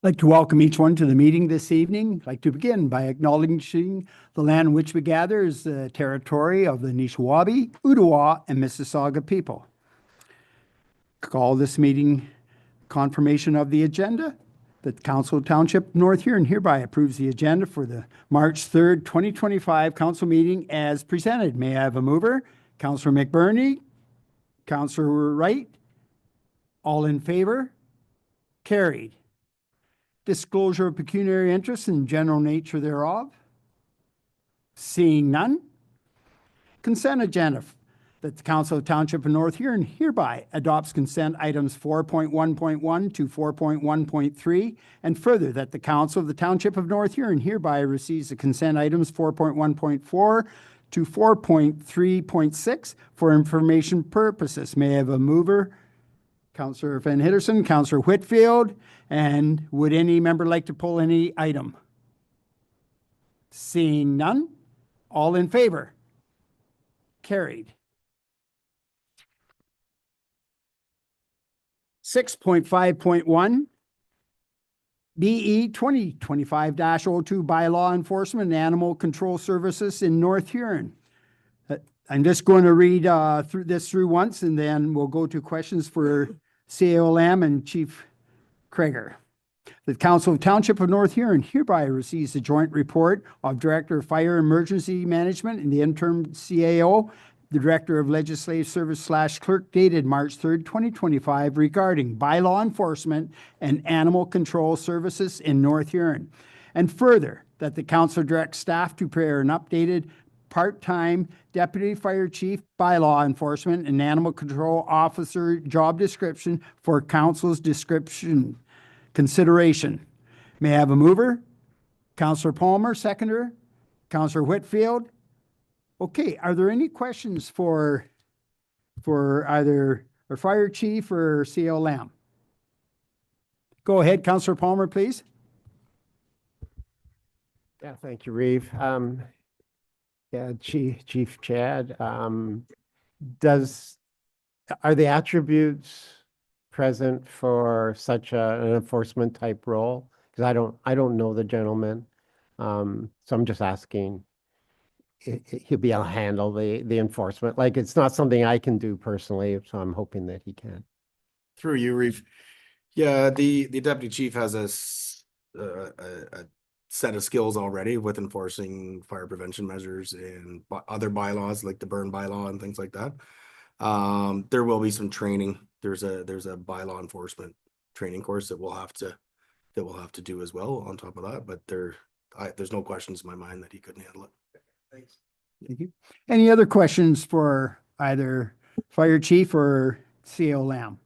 I'd like to welcome each one to the meeting this evening. I'd like to begin by acknowledging the land in which we gather is the territory of the Nishnawbe, Ottawa, and Mississauga people. Call this meeting confirmation of the agenda. The Council of Township North Huron hereby approves the agenda for the March 3rd, 2025 council meeting as presented. May I have a mover? Councillor McBurney, Councillor Wright, all in favor? Carried. Disclosure of pecuniary interest and general nature thereof. Seeing none. Consent agenda that the Council of Township of North Huron hereby adopts consent items 4.1.1 to 4.1.3, and further that the Council of the Township of North Huron hereby receives the consent items 4.1.4 to 4.3.6 for information purposes. May I have a mover? Councillor Van Hitterson, Councillor Whitfield, and would any member like to pull any item? Seeing none, all in favor? Carried. 6.5.1 BE 2025-02 Bylaw Enforcement and Animal Control Services in North Huron. I'm just going to read through once, and then we'll go to questions for CAO Lamb and Chief Kreger. The Council of Township of North Huron hereby receives the joint report of Director of Fire Emergency Management and the interim CAO, the Director of Legislative Service / Clerk dated March 3rd, 2025 regarding bylaw enforcement and animal control services in North Huron. And further, that the Council directs staff to prepare an updated part-time Deputy Fire Chief bylaw enforcement and animal control officer job description for Council's consideration. May I have a mover? Councillor Palmer, seconder. Councillor Whitfield. Okay, are there any questions for either our fire chief or CAO Lamb? Go ahead, Councillor Palmer, please. Yeah, thank you, Reeve. Yeah, Chief Chad, are the attributes present for such an enforcement type role? Because I don't know the gentleman, so I'm just asking. He'll be able to handle the enforcement. Like, it's not something I can do personally, so I'm hoping that he can. Through you, Reeve. Yeah, the deputy chief has a set of skills already with enforcing fire prevention measures and other bylaws like the burn bylaw and things like that. There will be some training. There's a bylaw enforcement training course that we'll have to do as well on top of that. But there's no questions in my mind that he couldn't handle it. Thanks. Thank you. Any other questions for either Fire Chief or CAO Lamb?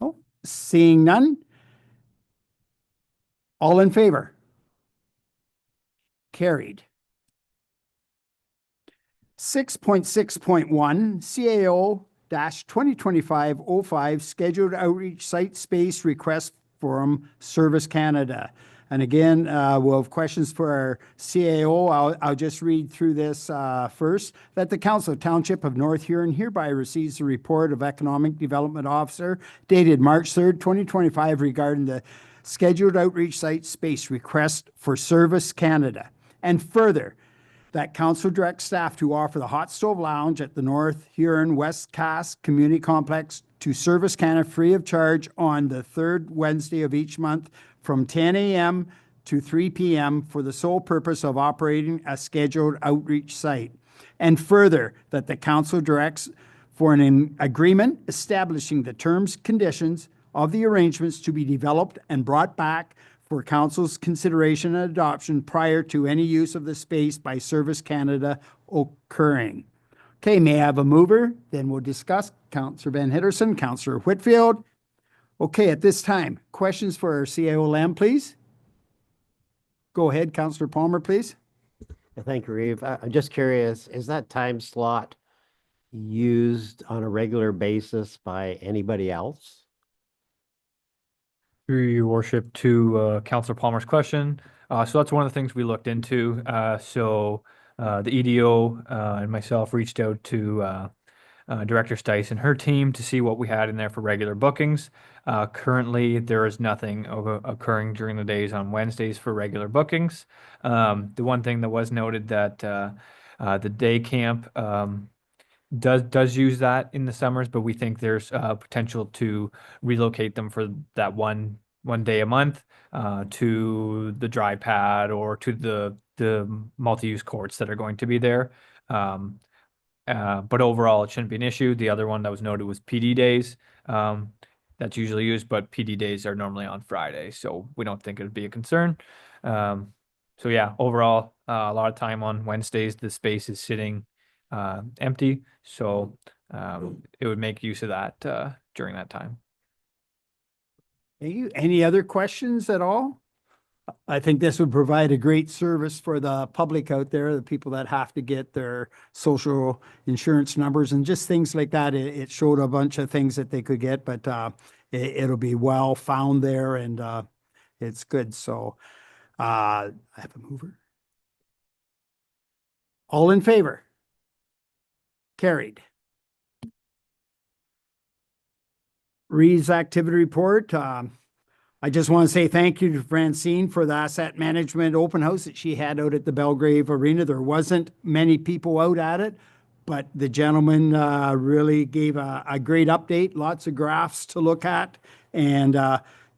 Oh, seeing none. All in favor? Carried. 6.6.1 CAO-2025-05 Scheduled Outreach Site Space Request from Service Canada. And again, we'll have questions for our CAO. I'll just read through this first. That the Council of Township of North Huron hereby receives the report of Economic Development Officer dated March 3rd, 2025 regarding the Scheduled Outreach Site Space Request for Service Canada. And further, that Council directs staff to offer the Hot Stove Lounge at the North Huron West Cass Community Complex to Service Canada free of charge on the third Wednesday of each month from 10 a.m. to 3 p.m. for the sole purpose of operating a scheduled outreach site. And further, that the Council directs for an agreement establishing the terms, conditions of the arrangements to be developed and brought back for Council's consideration and adoption prior to any use of the space by Service Canada occurring. Okay, may I have a mover? Then we'll discuss. Councillor Van Hitterson, Councillor Whitfield. Okay, at this time, questions for our CAO Lamb, please. Go ahead, Councillor Palmer, please. Thank you, Reeve. I'm just curious, is that time slot used on a regular basis by anybody else? Through your worship, to Councillor Palmer's question. So that's one of the things we looked into. The EDO and myself reached out to Director Stice and her team to see what we had in there for regular bookings. Currently, there is nothing occurring during the days on Wednesdays for regular bookings. The one thing that was noted that the day camp does use that in the summers, but we think there's potential to relocate them for that one day a month to the dry pad or to the multi-use courts that are going to be there. But overall, it shouldn't be an issue. The other one that was noted was PD days. That's usually used, but PD days are normally on Friday, so we don't think it'd be a concern. So yeah, overall, a lot of time on Wednesdays, the space is sitting empty, so it would make use of that during that time. Thank you. Any other questions at all? I think this would provide a great service for the public out there, the people that have to get their social insurance numbers and just things like that. It showed a bunch of things that they could get, but it'll be well found there and it's good. So I have a mover. All in favor? Carried. Reeves activity report. I just want to say thank you to Francine for the asset management open house that she had out at the Belgrave Arena. There wasn't many people out at it, but the gentleman really gave a great update, lots of graphs to look at, and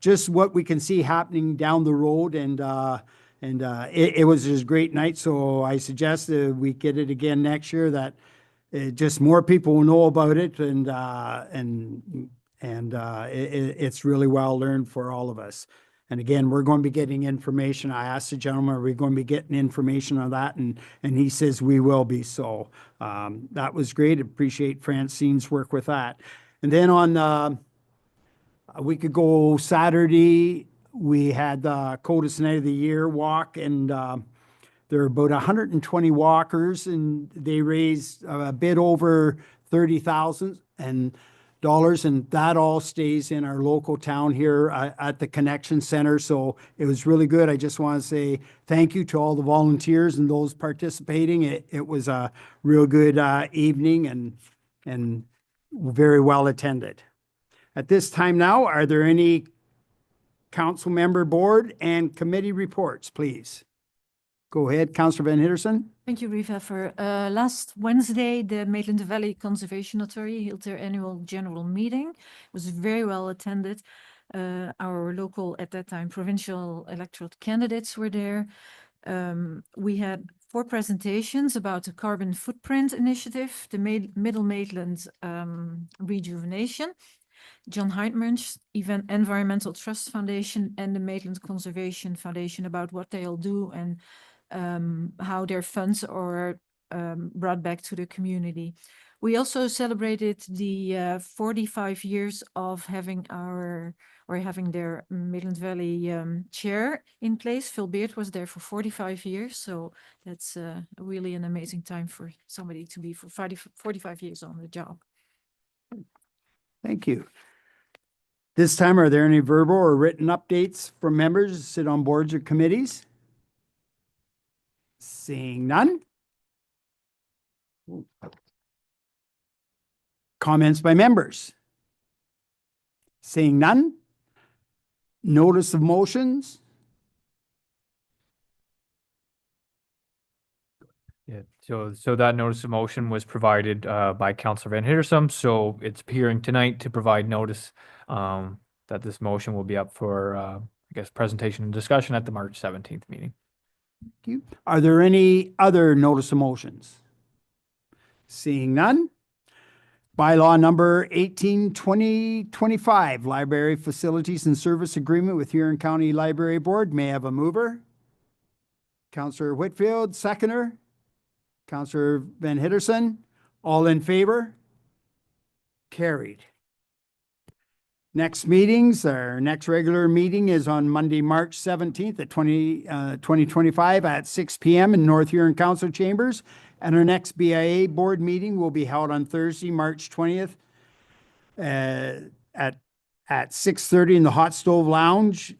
just what we can see happening down the road. And it was just a great night. So I suggest that we get it again next year, that just more people will know about it, and it's really well learned for all of us. And again, we're going to be getting information. I asked the gentleman, are we going to be getting information on that? And he says we will be. So that was great. Appreciate Francine's work with that. And then on a week ago Saturday, we had the Coldest Night of the Year walk, and there are about 120 walkers, and they raised a bit over $30,000 and that all stays in our local town here at the Connection Center. So it was really good. I just want to say thank you to all the volunteers and those participating. It was a real good evening and very well attended. At this time now, are there any council member, board, and committee reports, please? Go ahead, Councillor Van Hitterson. Thank you, Riva. For last Wednesday, the Maitland Valley Conservation Authority held their annual general meeting. It was very well attended. Our local, at that time, provincial electoral candidates were there. We had 4 presentations about the carbon footprint initiative, the Middle Maitland rejuvenation, John Heidmans Environmental Trust Foundation, and the Maitland Conservation Foundation about what they'll do and how their funds are brought back to the community. We also celebrated the 45 years of having their Maitland Valley chair in place. Phil Beard was there for 45 years, so that's really an amazing time for somebody to be for 45 years on the job. Thank you. This time, are there any verbal or written updates from members who sit on boards or committees? Seeing none. Comments by members? Seeing none. Notice of motions? Yeah, so that notice of motion was provided by Councillor Van Hittersum, so it's appearing tonight to provide notice that this motion will be up for, I guess, presentation and discussion at the March 17th meeting. Thank you. Are there any other notice of motions? Seeing none. Bylaw number 18/2025, Library Facilities and Service Agreement with Huron County Library Board. May I have a mover? Councillor Whitfield, seconder. Councillor Van Hitterson, all in favor? Carried. Next meetings, our next regular meeting is on Monday, March 17th at 2025 at 6 p.m. in North Huron Council Chambers. And our next BIA board meeting will be held on Thursday, March 20th at 6:30 in the Hot Stove Lounge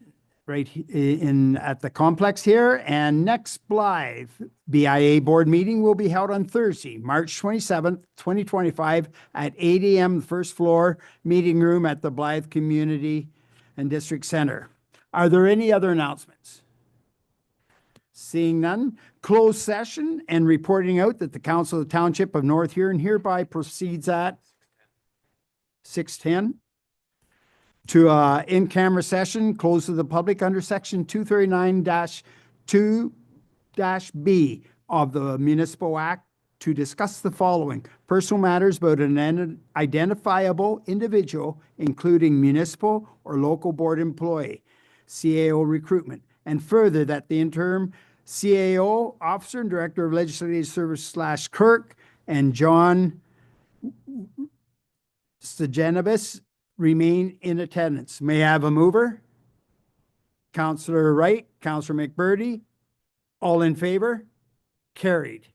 at the complex here. And next Blythe BIA board meeting will be held on Thursday, March 27th, 2025 at 8 a.m. First floor meeting room at the Blythe Community and District Center. Are there any other announcements? Seeing none, closed session and reporting out that the Council of the Township of North Huron hereby proceeds at 6:10 to in-camera session, closed to the public under section 239-2-B of the Municipal Act to discuss the following: personal matters about an identifiable individual, including municipal or local board employee, CAO recruitment, and further that the interim CAO Officer and Director of Legislative Service / Kirk and John Stajanibus remain in attendance. May I have a mover? Councillor Wright, Councillor McBurdy, all in favor? Carried.